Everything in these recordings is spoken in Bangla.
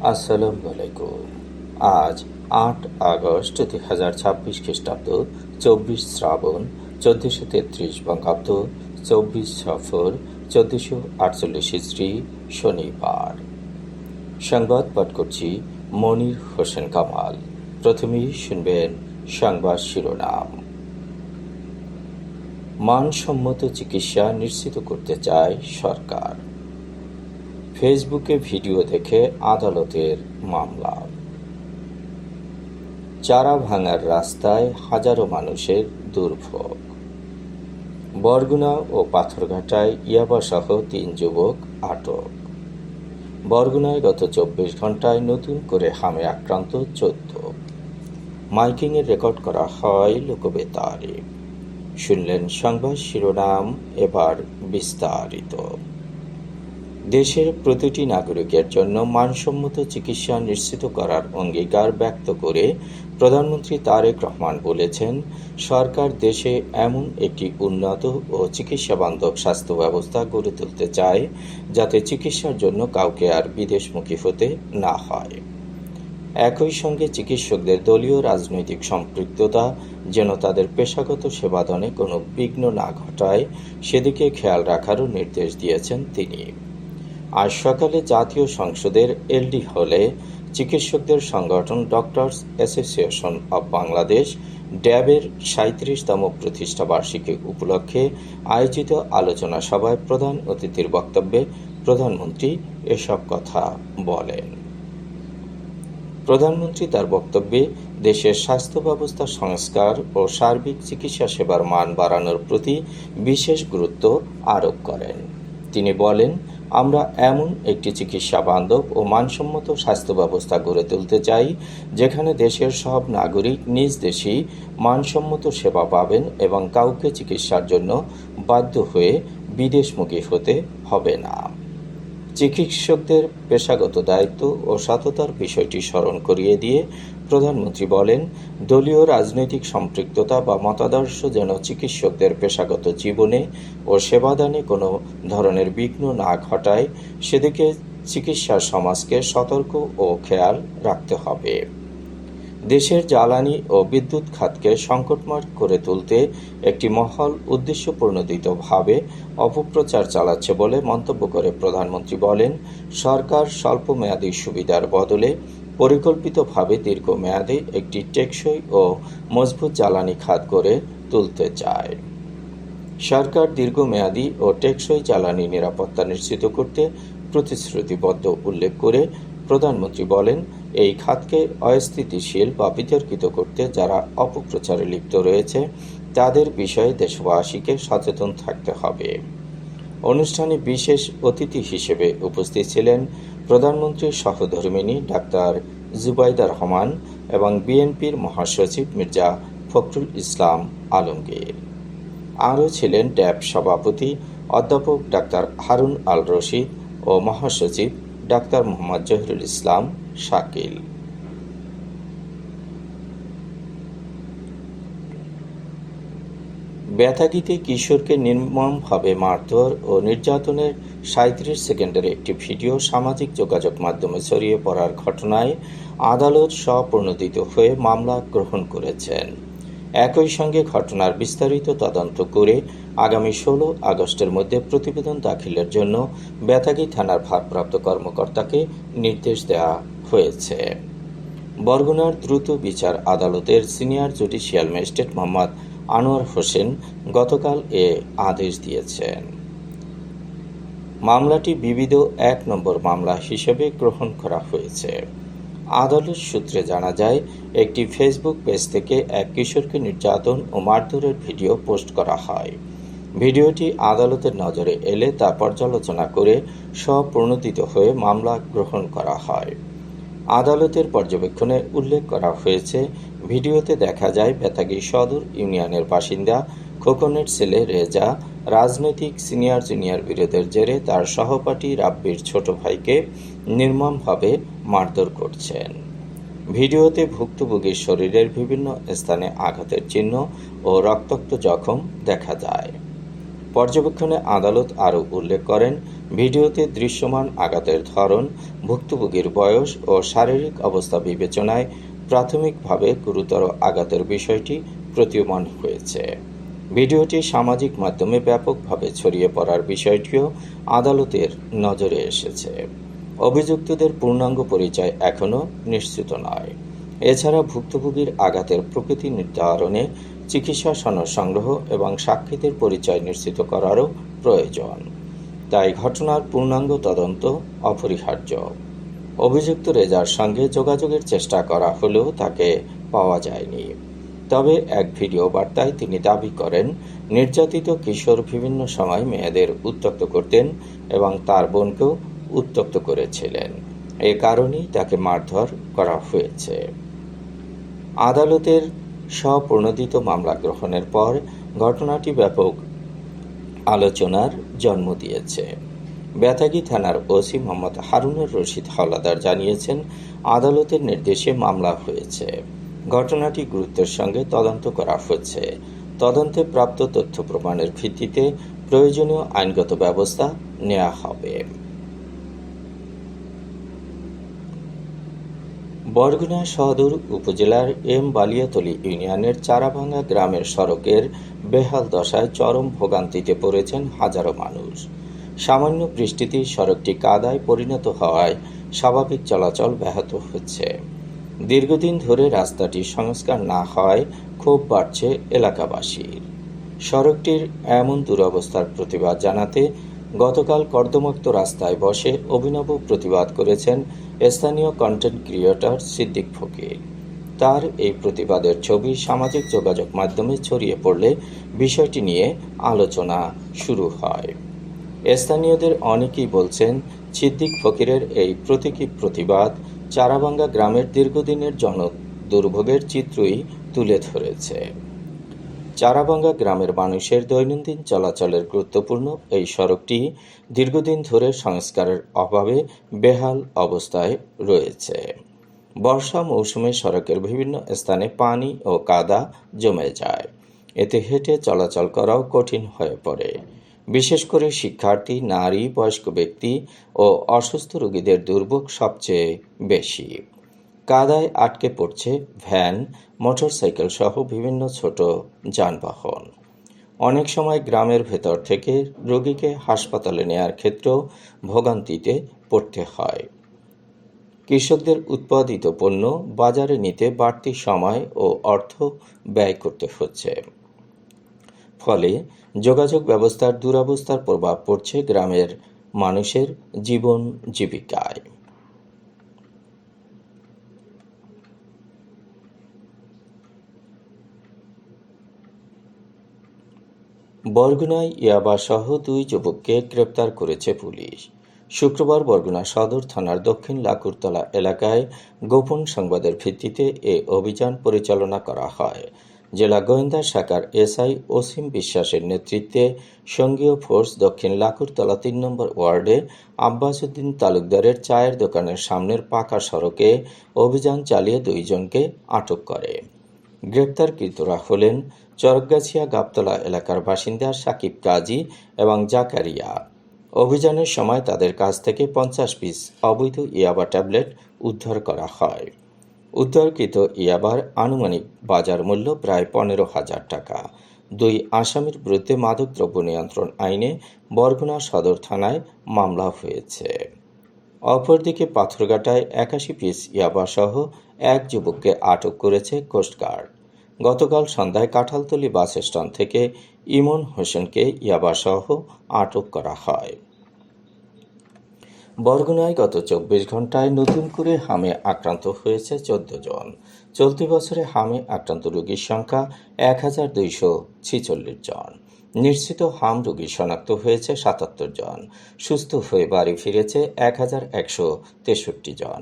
আসসালামু আলাইকুম। আজ ৮ আগস্ট ২০২৬ খ্রিস্টাব্দ, ২৪ শ্রাবণ, ১৪৩৩ বঙ্গাব্দ, ২৪ সফর, ১৪৪৮ হিজরি, শনিবার। সংবাদ পাঠ করছি মনির হোসেন কামাল। প্রথমেই শুনবেন সংবাদ শিরোনাম। মানসম্মত চিকিৎসা নিশ্চিত করতে চায় সরকার। ফেসবুকে ভিডিও দেখে আদালতের মামলা। চারা ভাঙার রাস্তায় হাজারো মানুষের দুর্ভোগ। বরগুনা ও পাথরঘাটায় ইয়াবাসহ ৩ যুবক আটক। বরগুনায় গত ২৪ ঘণ্টায় নতুন করে হামে আক্রান্ত ১৪। মাইকিংয়ে রেকর্ড করা হয় লোকবেতারে। শুনলেন সংবাদ শিরোনাম, এবার বিস্তারিত। দেশের প্রতিটি নাগরিকের জন্য মানসম্মত চিকিৎসা নিশ্চিত করার অঙ্গীকার ব্যক্ত করে প্রধানমন্ত্রী তারেক রহমান বলেছেন, সরকার দেশে এমন একটি উন্নত ও চিকিৎসাবান্ধব স্বাস্থ্য ব্যবস্থা গড়ে তুলতে চায় যাতে চিকিৎসার জন্য কাউকে আর বিদেশমুখী হতে না হয়। একই সঙ্গে চিকিৎসকদের দলীয় রাজনৈতিক সম্পৃক্ততা যেন তাদের পেশাগত সেবাদানে কোনো বিঘ্ন না ঘটায়, সেদিকে খেয়াল রাখারও নির্দেশ দিয়েছেন তিনি। আজ সকালে জাতীয় সংসদের এলডি হলে চিকিৎসকদের সংগঠন ডক্টরস অ্যাসোসিয়েশন অব বাংলাদেশ ড্যাবের ৩৭তম প্রতিষ্ঠা বার্ষিকী উপলক্ষে আয়োজিত আলোচনা সভায় প্রধান অতিথির বক্তব্যে প্রধানমন্ত্রী এসব কথা বলেন। প্রধানমন্ত্রী তার বক্তব্যে দেশের স্বাস্থ্য ব্যবস্থা সংস্কার ও সার্বিক চিকিৎসা সেবার মান বাড়ানোর প্রতি বিশেষ গুরুত্ব আরোপ করেন। তিনি বলেন, আমরা এমন একটি চিকিৎসা বান্ধব ও মানসম্মত স্বাস্থ্য ব্যবস্থা গড়ে তুলতে চাই যেখানে দেশের সব নাগরিক নিজ দেশেই মানসম্মত সেবা পাবেন এবং কাউকে চিকিৎসার জন্য বাধ্য হয়ে বিদেশমুখী হতে হবে না। চিকিৎসকদের পেশাগত দায়িত্ব ও সততার বিষয়টি স্মরণ করিয়ে দিয়ে প্রধানমন্ত্রী বলেন, দলীয় রাজনৈতিক সম্পৃক্ততা বা মতাদর্শ যেন চিকিৎসকদের পেশাগত জীবনে ও সেবাদানে কোনো ধরনের বিঘ্ন না ঘটায়, সেদিকে চিকিৎসা সমাজকে সতর্ক ও খেয়াল রাখতে হবে। দেশের জ্বালানি ও বিদ্যুৎ খাতকে সংকটময় করে তুলতে একটি মহল উদ্দেশ্যপ্রণোদিতভাবে অপপ্রচার চালাচ্ছে বলে মন্তব্য করে প্রধানমন্ত্রী বলেন, সরকার স্বল্পমেয়াদী সুবিধার বদলে পরিকল্পিতভাবে দীর্ঘমেয়াদে একটি টেকসই ও মজবুত জ্বালানি খাত গড়ে তুলতে চায়। সরকার দীর্ঘমেয়াদী ও টেকসই জ্বালানি নিরাপত্তা নিশ্চিত করতে প্রতিশ্রুতিবদ্ধ উল্লেখ করে প্রধানমন্ত্রী বলেন, এই খাতকে অস্থিতিশীল বা বিতর্কিত করতে যারা অপপ্রচারে লিপ্ত রয়েছে তাদের বিষয়ে দেশবাসীকে সচেতন থাকতে হবে। অনুষ্ঠানে বিশেষ অতিথি হিসেবে উপস্থিত ছিলেন প্রধানমন্ত্রীর সহধর্মিণী ডাক্তার জুবাইদা রহমান এবং বিএনপির মহাসচিব মির্জা ফখরুল ইসলাম আলমগীর। আরও ছিলেন ড্যাব সভাপতি অধ্যাপক ডাক্তার হারুন আল রশিদ ও মহাসচিব ডাক্তার মোহাম্মদ জহিরুল ইসলাম শাকিল। বেতাগীতে কিশোরকে নির্মমভাবে মারধর ও নির্যাতনের ৩৭ সেকেন্ডের একটি ভিডিও সামাজিক যোগাযোগ মাধ্যমে ছড়িয়ে পড়ার ঘটনায় আদালত স্বপ্রণোদিত হয়ে মামলা গ্রহণ করেছেন। একই সঙ্গে ঘটনার বিস্তারিত তদন্ত করে আগামী ১৬ আগস্টের মধ্যে প্রতিবেদন দাখিলের জন্য বেতাগী থানার ভারপ্রাপ্ত কর্মকর্তাকে নির্দেশ দেওয়া হয়েছে। বরগুনার দ্রুত বিচার আদালতের senior judicial magistrate Mohammad Anwar Hossain গতকাল এ আদেশ দিয়েছেন। মামলাটি বিবিধ ১ নম্বর মামলা হিসেবে গ্রহণ করা হয়েছে। আদালত সূত্রে জানা যায়, একটি ফেসবুক পেজ থেকে এক কিশোরকে নির্যাতন ও মারধরের ভিডিও পোস্ট করা হয়। ভিডিওটি আদালতের নজরে এলে তা পর্যালোচনা করে স্বপ্রণোদিত হয়ে মামলা গ্রহণ করা হয়। আদালতের পর্যবেক্ষণে উল্লেখ করা হয়েছে, ভিডিওতে দেখা যায় বেতাগী সদর ইউনিয়নের বাসিন্দা খোকনের ছেলে রেজা রাজনৈতিক সিনিয়র জুনিয়র বিরোধের জেরে তার সহপাঠী রাব্বির ছোট ভাইকে নির্মমভাবে মারধর করছেন। ভিডিওতে ভুক্তভোগীর শরীরের বিভিন্ন স্থানে আঘাতের চিহ্ন ও রক্তাক্ত জখম দেখা যায়। পর্যবেক্ষণে আদালত আরও উল্লেখ করেন, ভিডিওতে দৃশ্যমান আঘাতের ধরন, ভুক্তভোগীর বয়স ও শারীরিক অবস্থা বিবেচনায় প্রাথমিকভাবে গুরুতর আঘাতের বিষয়টি প্রতীয়মান হয়েছে। ভিডিওটি সামাজিক মাধ্যমে ব্যাপকভাবে ছড়িয়ে পড়ার বিষয়টিও আদালতের নজরে এসেছে। অভিযুক্তদের পূর্ণাঙ্গ পরিচয় এখনও নিশ্চিত নয়। এছাড়া ভুক্তভোগীর আঘাতের প্রকৃতি নির্ধারণে চিকিৎসা সনদ সংগ্রহ এবং সাক্ষীদের পরিচয় নিশ্চিত করারও প্রয়োজন। তাই ঘটনার পূর্ণাঙ্গ তদন্ত অপরিহার্য। অভিযুক্ত রেজার সঙ্গে যোগাযোগের চেষ্টা করা হলেও তাকে পাওয়া যায়নি। তবে এক ভিডিও বার্তায় তিনি দাবি করেন, নির্যাতিত কিশোর বিভিন্ন সময় মেয়েদের উত্ত্যক্ত করতেন এবং তার বোনকেও উত্ত্যক্ত করেছিলেন। এ কারণেই তাকে মারধর করা হয়েছে। আদালতের স্বপ্রণোদিত মামলা গ্রহণের পর ঘটনাটি ব্যাপক আলোচনার জন্ম দিয়েছে। বেতাগী থানার ওসি মোহাম্মদ হারুনুর রশিদ হাওলাদার জানিয়েছেন, আদালতের নির্দেশে মামলা হয়েছে। ঘটনাটি গুরুত্বের সঙ্গে তদন্ত করা হচ্ছে। তদন্তে প্রাপ্ত তথ্য প্রমাণের ভিত্তিতে প্রয়োজনীয় আইনগত ব্যবস্থা নেওয়া হবে। বরগুনা সদর উপজেলার এম বালিয়াতলী ইউনিয়নের চারাভাঙ্গা গ্রামের সড়কের বেহাল দশায় চরম ভোগান্তিতে পড়েছেন হাজারো মানুষ। সামান্য বৃষ্টিতেই সড়কটি কাদায় পরিণত হওয়ায় স্বাভাবিক চলাচল ব্যাহত হচ্ছে। দীর্ঘদিন ধরে রাস্তাটি সংস্কার না হওয়ায় ক্ষোভ বাড়ছে এলাকাবাসীর। সড়কটির এমন দুরবস্থার প্রতিবাদ জানাতে গতকাল কর্দমাক্ত রাস্তায় বসে অভিনব প্রতিবাদ করেছেন স্থানীয় কন্টেন্ট ক্রিয়েটর সিদ্দিক ফকির। তার এই প্রতিবাদের ছবি সামাজিক যোগাযোগ মাধ্যমে ছড়িয়ে পড়লে বিষয়টি নিয়ে আলোচনা শুরু হয়। স্থানীয়দের অনেকেই বলছেন, সিদ্দিক ফকিরের এই প্রতীকী প্রতিবাদ চারাভাঙ্গা গ্রামের দীর্ঘদিনের দুর্ভোগের চিত্রই তুলে ধরেছে। চারাভাঙ্গা গ্রামের মানুষের দৈনন্দিন চলাচলের গুরুত্বপূর্ণ এই সড়কটি দীর্ঘদিন ধরে সংস্কারের অভাবে বেহাল অবস্থায় রয়েছে। বর্ষা মৌসুমে সড়কের বিভিন্ন স্থানে পানি ও কাদা জমে যায়। এতে হেঁটে চলাচল করাও কঠিন হয়ে পড়ে। বিশেষ করে শিক্ষার্থী, নারী, বয়স্ক ব্যক্তি ও অসুস্থ রোগীদের দুর্ভোগ সবচেয়ে বেশি। কাদায় আটকে পড়ছে ভ্যান, মোটরসাইকেল সহ বিভিন্ন ছোট যানবাহন। অনেক সময় গ্রামের ভেতর থেকে রোগীকে হাসপাতালে নেয়ার ক্ষেত্রেও ভোগান্তিতে পড়তে হয়। কৃষকদের উৎপাদিত পণ্য বাজারে নিতে বাড়তি সময় ও অর্থ ব্যয় করতে হচ্ছে। ফলে যোগাযোগ ব্যবস্থার দুরবস্থার প্রভাব পড়ছে গ্রামের মানুষের জীবন জীবিকায়। বরগুনায় ইয়াবাসহ 2 যুবককে গ্রেপ্তার করেছে পুলিশ। শুক্রবার বরগুনা সদর থানার দক্ষিণ লাকুরতলা এলাকায় গোপন সংবাদের ভিত্তিতে এ অভিযান পরিচালনা করা হয়। জেলা গোয়েন্দা শাখার এসআই অসীম বিশ্বাসের নেতৃত্বে সঙ্গীয় ফোর্স দক্ষিণ লাকুরতলা 3 নম্বর ওয়ার্ডে আব্বাস উদ্দিন তালুকদারের চায়ের দোকানের সামনের পাকা সড়কে অভিযান চালিয়ে 2 জনকে আটক করে। গ্রেপ্তারকৃতরা হলেন চরকগাছিয়া গাবতলা এলাকার বাসিন্দা সাকিব কাজী এবং জাকারিয়া। অভিযানের সময় তাদের কাছ থেকে 50 পিস অবৈধ ইয়াবা ট্যাবলেট উদ্ধার করা হয়। উদ্ধারকৃত ইয়াবার আনুমানিক বাজার মূল্য প্রায় 15,000 টাকা। 2 আসামির বিরুদ্ধে মাদকদ্রব্য নিয়ন্ত্রণ আইনে বরগুনা সদর থানায় মামলা হয়েছে। অপরদিকে পাথরঘাটায় 81 পিস ইয়াবাসহ 1 যুবককে আটক করেছে কোস্টগার্ড। গতকাল সন্ধ্যায় কাঁঠালতলী বাস স্ট্যান্ড থেকে ইমন হোসেনকে ইয়াবাসহ আটক করা হয়। বরগুনায় গত 24 ঘণ্টায় নতুন করে হামে আক্রান্ত হয়েছে 14 জন। চলতি বছরে হামে আক্রান্ত রোগীর সংখ্যা 1246 জন। নিশ্চিত হাম রোগী শনাক্ত হয়েছে 77 জন। সুস্থ হয়ে বাড়ি ফিরেছে 1163 জন।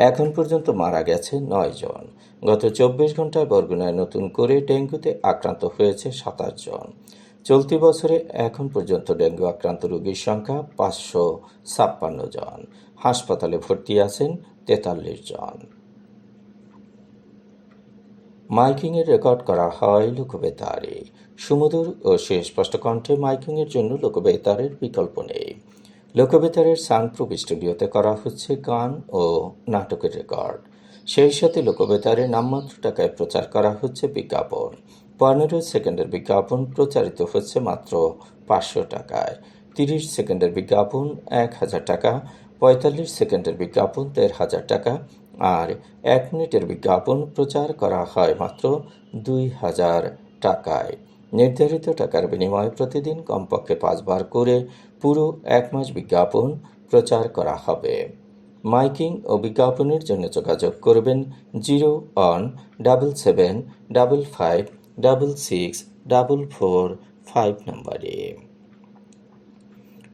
এখন পর্যন্ত মারা গেছে 9 জন। গত 24 ঘণ্টায় বরগুনায় নতুন করে ডেঙ্গুতে আক্রান্ত হয়েছে 27 জন। চলতি বছরে এখন পর্যন্ত ডেঙ্গু আক্রান্ত রোগীর সংখ্যা 556 জন। হাসপাতালে ভর্তি আছেন 43 জন। মাইকিংয়ের রেকর্ড করা হয় লোকবেতারে। সুমধুর ও সুস্পষ্ট কণ্ঠে মাইকিংয়ের জন্য লোকবেতারের বিকল্প নেই। লোকবেতারের সাউন্ডপ্রুফ স্টুডিওতে করা হচ্ছে গান ও নাটকের রেকর্ড। সেই সাথে লোকবেতারে নামমাত্র টাকায় প্রচার করা হচ্ছে বিজ্ঞাপন। 15 সেকেন্ডের বিজ্ঞাপন প্রচারিত হচ্ছে মাত্র 500 টাকায়। 30 সেকেন্ডের বিজ্ঞাপন 1000 টাকা, 45 সেকেন্ডের বিজ্ঞাপন 1500 টাকা আর 1 মিনিটের বিজ্ঞাপন প্রচার করা হয় মাত্র 2000 টাকায়। নির্ধারিত টাকার বিনিময়ে প্রতিদিন কমপক্ষে 5 বার করে পুরো 1 মাস বিজ্ঞাপন প্রচার করা হবে। মাইকিং ও বিজ্ঞাপনের জন্য যোগাযোগ করবেন 0-17755664445 নম্বরে।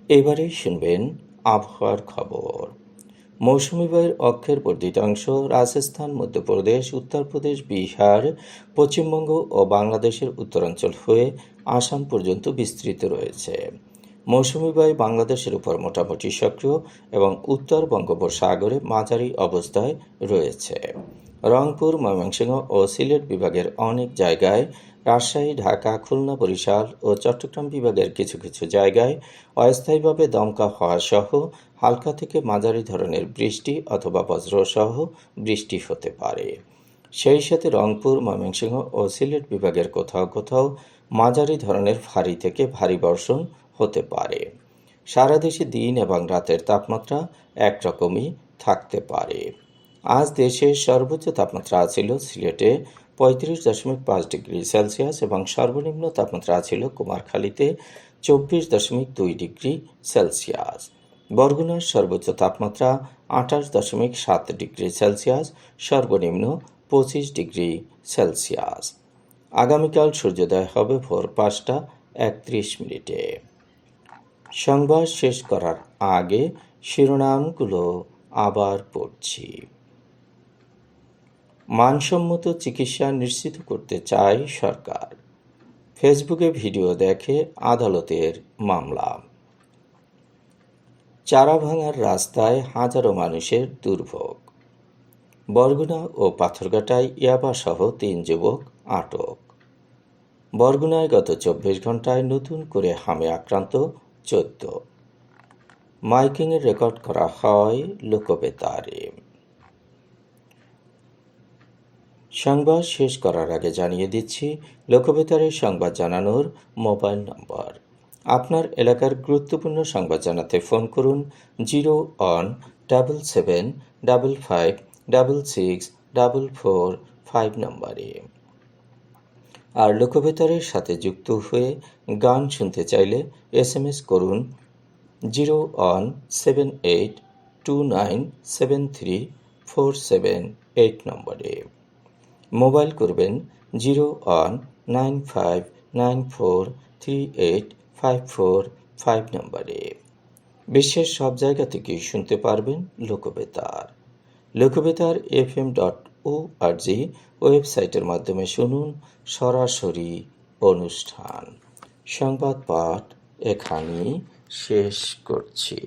এবারে শুনবেন আবহাওয়ার খবর। মৌসুমী বায়ুর অক্ষের বর্ধিতাংশ রাজস্থান, মধ্যপ্রদেশ, উত্তরপ্রদেশ, বিহার, পশ্চিমবঙ্গ ও বাংলাদেশের উত্তরাঞ্চল হয়ে আসাম পর্যন্ত বিস্তৃত রয়েছে। মৌসুমী বায়ু বাংলাদেশের উপর মোটামুটি সক্রিয় এবং উত্তর বঙ্গোপসাগরে মাঝারি অবস্থায় রয়েছে। রংপুর, ময়মনসিংহ ও সিলেট বিভাগের অনেক জায়গায়, রাজশাহী, ঢাকা, খুলনা, বরিশাল ও চট্টগ্রাম বিভাগের কিছু কিছু জায়গায় অস্থায়ীভাবে দমকা হওয়া সহ হালকা থেকে মাঝারি ধরনের বৃষ্টি অথবা বজ্রসহ বৃষ্টি হতে পারে। সেই সাথে রংপুর, ময়মনসিংহ ও সিলেট বিভাগের কোথাও কোথাও মাঝারি ধরনের ভারী থেকে ভারী বর্ষণ হতে পারে। সারা দেশে দিন এবং রাতের তাপমাত্রা একরকমই থাকতে পারে। আজ দেশের সর্বোচ্চ তাপমাত্রা ছিল সিলেটে 35.5 ডিগ্রি সেলসিয়াস এবং সর্বনিম্ন তাপমাত্রা ছিল কুমারখালীতে 24.2 ডিগ্রি সেলসিয়াস। বরগুনার সর্বোচ্চ তাপমাত্রা 28.7 ডিগ্রি সেলসিয়াস, সর্বনিম্ন 25 ডিগ্রি সেলসিয়াস। আগামীকাল সূর্যোদয় হবে ভোর 5টা 31 মিনিটে। সংবাদ শেষ করার আগে শিরোনামগুলো আবার পড়ছি। মানসম্মত চিকিৎসা নিশ্চিত করতে চায় সরকার। ফেসবুকে ভিডিও দেখে আদালতের মামলা। চারা ভাঙার রাস্তায় হাজারো মানুষের দুর্ভোগ। বরগুনা ও পাথরঘাটায় ইয়াবাসহ 3 যুবক আটক। বরগুনায় গত 24 ঘন্টায় নতুন করে হামে আক্রান্ত 14। মাইকিংয়ের রেকর্ড করা হয় লোকবেতারে। সংবাদ শেষ করার আগে জানিয়ে দিচ্ছি লোকবেতারের সংবাদ জানানোর মোবাইল নম্বর। আপনার এলাকার গুরুত্বপূর্ণ সংবাদ জানাতে ফোন করুন 0-17755664445 নম্বরে। আর লোকবেতারের সাথে যুক্ত হয়ে গান শুনতে চাইলে SMS করুন 0-178297347 নম্বরে। মোবাইল করবেন 0-195943854 নম্বরে। বিশ্বের সব জায়গা থেকেই শুনতে পারবেন লোকবেতার। লোকবেতার FM.org ওয়েবসাইটের মাধ্যমে শুনুন সরাসরি অনুষ্ঠান। সংবাদ পাঠ এখানেই শেষ করছি।